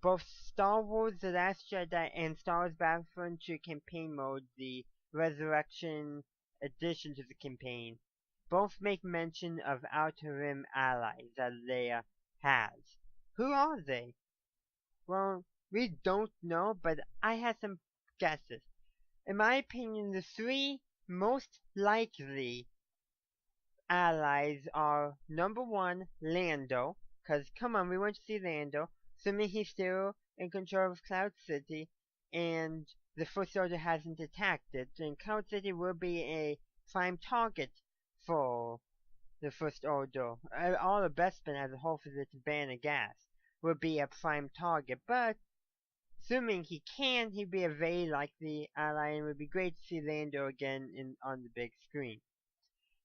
Both Star Wars The Last Jedi and Star Wars Battlefront 2 campaign mode, the Resurrection addition to the campaign, both make mention of Outer Rim allies that Leia has. Who are they? Well, we don't know, but I have some guesses. In my opinion, the three most likely allies are number one, Lando, because come on, we want to see Lando, assuming he's still in control of Cloud City, and the First Order hasn't attacked it, then Cloud City will be a prime target for the First Order. All of Bespin as a whole for this ban of gas will be a prime target, but assuming he can, he'd be a very likely ally, and it would be great to see Lando again on the big screen.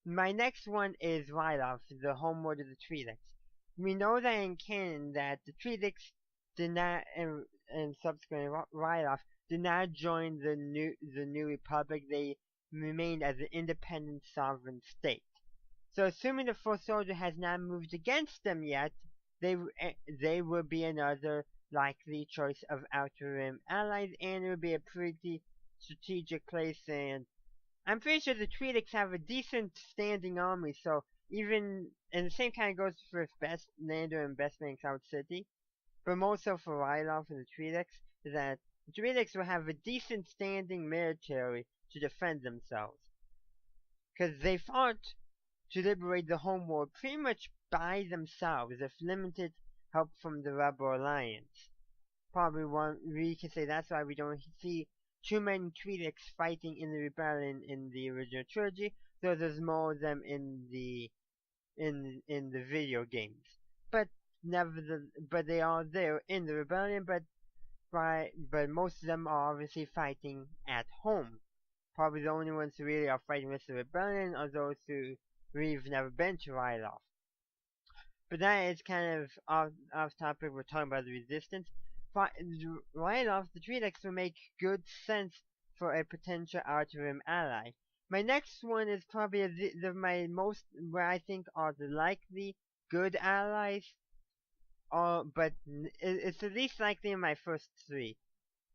My next one is Ryloth, the homeworld of the Twi'leks. We know that in canon that the Twi'leks did not, and subsequently Ryloth, did not join the New Republic. They remained as an independent sovereign state. So assuming the First Order has not moved against them yet, they will be another likely choice of Outer Rim allies, and it will be a pretty strategic place, and I'm pretty sure the Twi'leks have a decent standing army, so even, and the same kind of goes for Best Lando and Bespin in Cloud City, but more so for Ryloth and the Twi'leks, is that the Twi'leks will have a decent standing military to defend themselves. Because they fought to liberate the homeworld pretty much by themselves, with limited help from the Rebel Alliance. Probably we can say that's why we don't see too many Twi'leks fighting in the rebellion in the original trilogy, though there's more of them in the video games. But but they are there in the rebellion, but most of them are obviously fighting at home. Probably the only ones who really are fighting with the rebellion are those who we've never been to Ryloth. But that is kind of off topic. We're talking about the resistance. Ryloth, the Twi'leks will make good sense for a potential Outer Rim ally. My next one is probably my most, where I think are the likely good allies, but it's the least likely in my first three.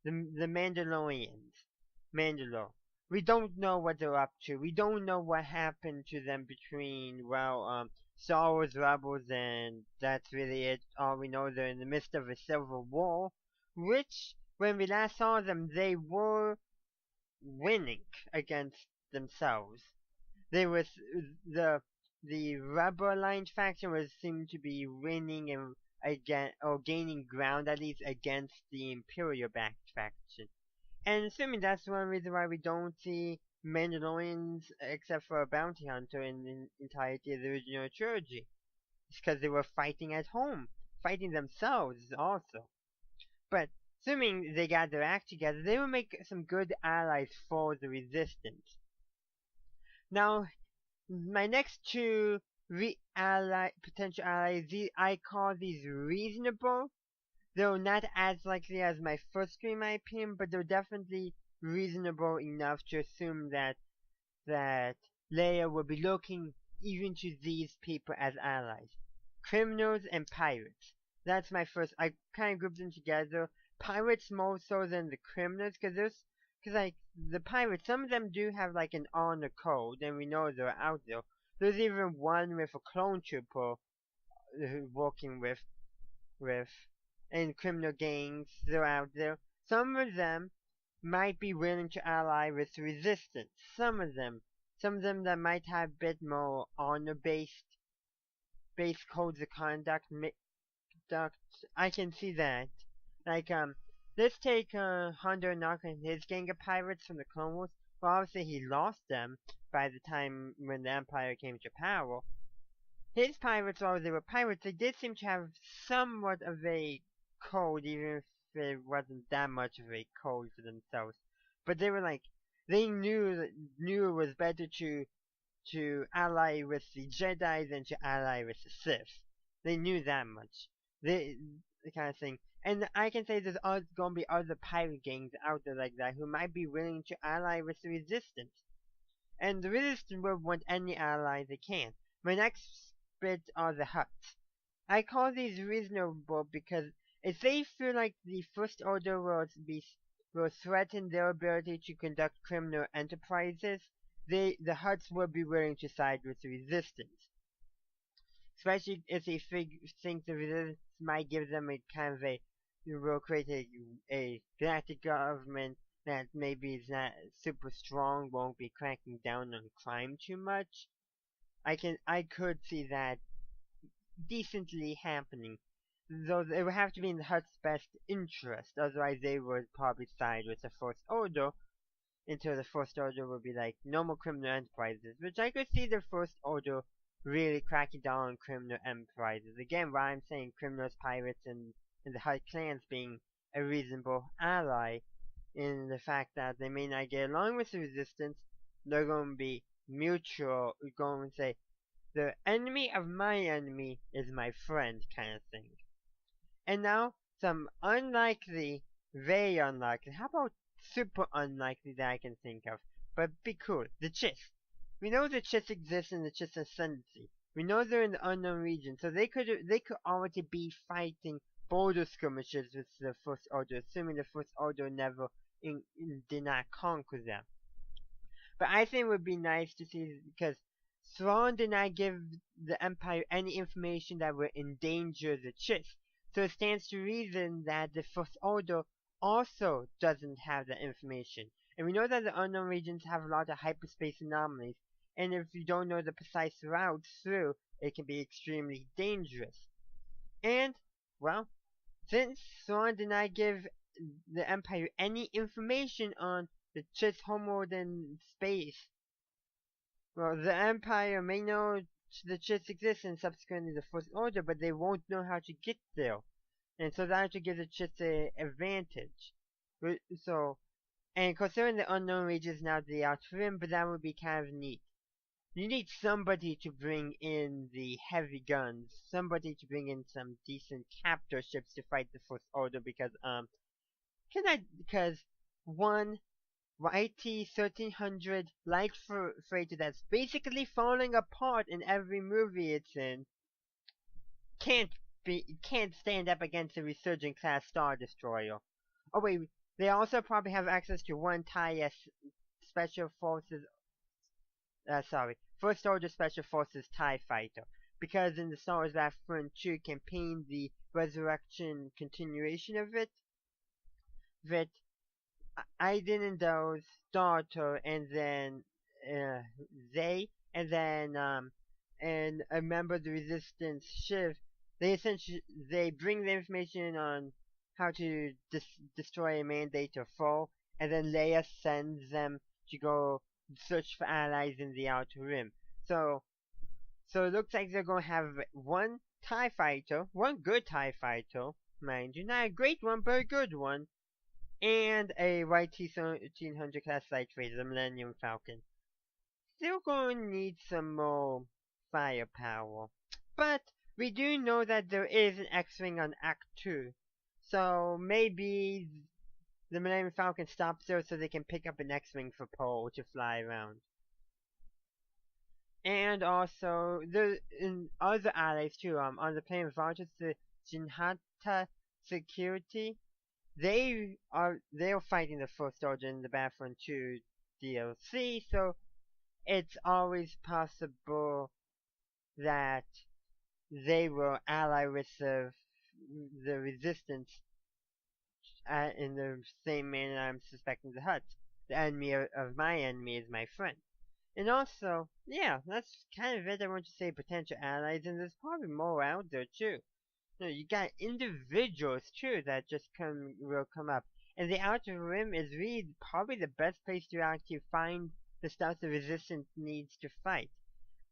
The Mandalorians. Mandalore. We don't know what they're up to. We don't know what happened to them between, Star Wars Rebels, and that's really it. All we know, they're in the midst of a civil war, which, when we last saw them, they were winning against themselves. They was the Rebel Alliance faction was seemed to be winning and or gaining ground at least against the Imperial backed faction. And assuming that's one reason why we don't see Mandalorians except for a bounty hunter in the entirety of the original trilogy. It's because they were fighting at home. Fighting themselves also. But assuming they got their act together, they will make some good allies for the resistance. Now, my next two potential allies, I call these reasonable. Though not as likely as my first three in my opinion, but they're definitely reasonable enough to assume that Leia will be looking even to these people as allies. Criminals and pirates. That's my first. I kind of grouped them together. Pirates more so than the criminals, because like the pirates, some of them do have like an honor code, and we know they're out there. There's even one with a clone trooper working with and criminal gangs, they're out there. Some of them might be willing to ally with the resistance. Some of them that might have a bit more honor-based codes of conduct. I can see that. Like, let's take Hondo Knock and his gang of pirates from the Clone Wars. Well, obviously he lost them by the time when the Empire came to power. His pirates, although they were pirates, they did seem to have somewhat of a code, even if it wasn't that much of a code for themselves. But they were like, they knew it was better to ally with the Jedi than to ally with the Sith. They knew that much. The kind of thing. And I can say there's going to be other pirate gangs out there like that who might be willing to ally with the Resistance. And the Resistance will want any ally they can. My next bit are the Hutts. I call these reasonable because if they feel like the First Order will threaten their ability to conduct criminal enterprises, the Hutts will be willing to side with the Resistance, especially if they think the Resistance might give them a kind of a will create a galactic government that maybe is not super strong, won't be cracking down on crime too much. I could see that decently happening. Though it would have to be in the Hutt's best interest, otherwise they would probably side with the First Order until the First Order would be like no more criminal enterprises, which I could see the First Order really cracking down on criminal enterprises. Again, why I'm saying criminals, pirates, and the Hutt clans being a reasonable ally in the fact that they may not get along with the Resistance, they're going to be mutual, going to say, the enemy of my enemy is my friend kind of thing. And now, some unlikely, very unlikely, how about super unlikely that I can think of, but be cool, the Chiss. We know the Chiss exist in the Chiss Ascendancy. We know they're in the unknown region, so they could already be fighting border skirmishes with the First Order, assuming the First Order never did not conquer them. But I think it would be nice to see, because Thrawn did not give the Empire any information that would endanger the Chiss, so it stands to reason that the First Order also doesn't have that information. And we know that the unknown regions have a lot of hyperspace anomalies, and if you don't know the precise routes through, it can be extremely dangerous. And, well, since Thrawn did not give the Empire any information on the Chiss homeworld in space, well, the Empire may know the Chiss exist and subsequently the First Order, but they won't know how to get there. And so that actually gives the Chiss an advantage. So, and considering the unknown regions now the Outer Rim, but that would be kind of neat. You need somebody to bring in the heavy guns, somebody to bring in some decent captor ships to fight the First Order because one YT-1300 light freighter that's basically falling apart in every movie it's in can't stand up against a resurgent class Star Destroyer. Oh wait, they also probably have access to one TIE Special Forces First Order Special Forces TIE Fighter. Because in the Star Wars Battlefront 2 campaign, the Resurrection continuation of it, that Aiden and those daughter, and then and a member of the Resistance Shiv, they bring the information on how to destroy a mandate or foe, and then Leia sends them to go search for allies in the Outer Rim. So it looks like they're going to have one TIE fighter, one good TIE fighter, mind you, not a great one, but a good one, and a YT-1300 class light freighter, the Millennium Falcon. Still going to need some more firepower. But we do know that there is an X-Wing on Act 2. So maybe the Millennium Falcon stops there so they can pick up an X-Wing for Poe to fly around. And also, in other allies too, on the planet of Vartus, the Jinhata Security, they're fighting the First Order in the Battlefront 2 DLC, so it's always possible that they will ally with the Resistance in the same manner I'm suspecting the Hutts. The enemy of my enemy is my friend. And also, yeah, that's kind of it I want to say potential allies, and there's probably more out there too. You got individuals too that just will come up. And the Outer Rim is really probably the best place to actually find the stuff the Resistance needs to fight.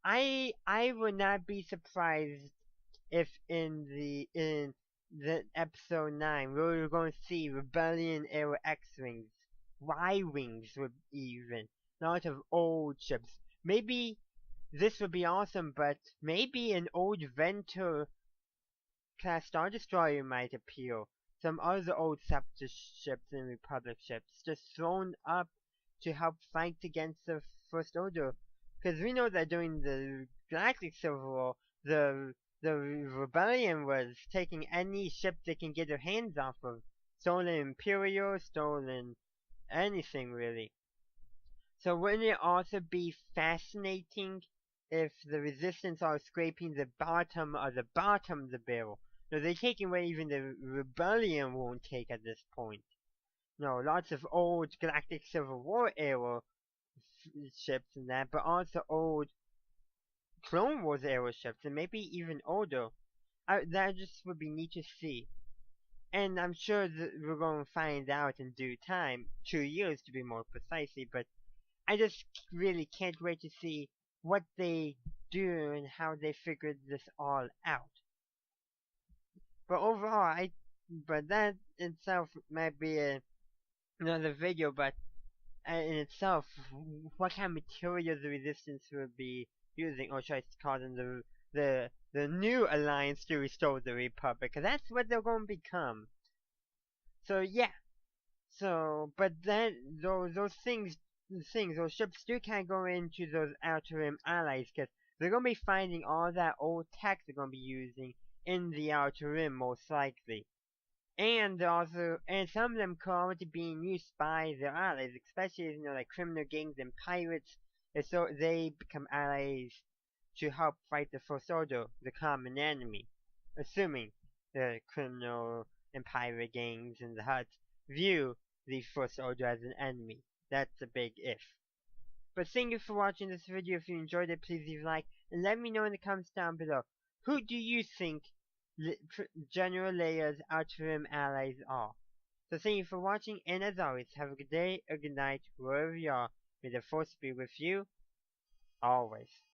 I would not be surprised if in the episode 9 we were going to see Rebellion era X-Wings, Y-Wings even, a lot of old ships. Maybe this would be awesome, but maybe an old Venture class Star Destroyer might appeal. Some other old Scepter ships and Republic ships just thrown up to help fight against the First Order. Because we know that during the Galactic Civil War, the the rebellion was taking any ship they can get their hands off of. Stolen Imperial, stolen anything really. So wouldn't it also be fascinating if the resistance are scraping the bottom of the barrel? No, they're taking what even the rebellion won't take at this point. No, lots of old Galactic Civil War era ships and that, but also old Clone Wars era ships, and maybe even older. That just would be neat to see. And I'm sure that we're going to find out in due time, 2 years to be more precisely, but I just really can't wait to see what they do and how they figured this all out. But overall, but that itself might be another video, but in itself, what kind of material the resistance will be using, or should I call them the new alliance to restore the Republic, 'cause that's what they're going to become. So yeah, so but then those ships do kind of go into those Outer Rim allies, because they're going to be finding all that old tech they're going to be using in the Outer Rim most likely. And some of them come to being used by their allies, especially like criminal gangs and pirates, and so they become allies to help fight the First Order, the common enemy. Assuming the criminal and pirate gangs and the Huts view the First Order as an enemy. That's a big if. But thank you for watching this video. If you enjoyed it, please leave a like and let me know in the comments down below. Who do you think General Leia's Outer Rim allies are? So thank you for watching, and as always, have a good day or good night wherever you are. May the Force be with you always.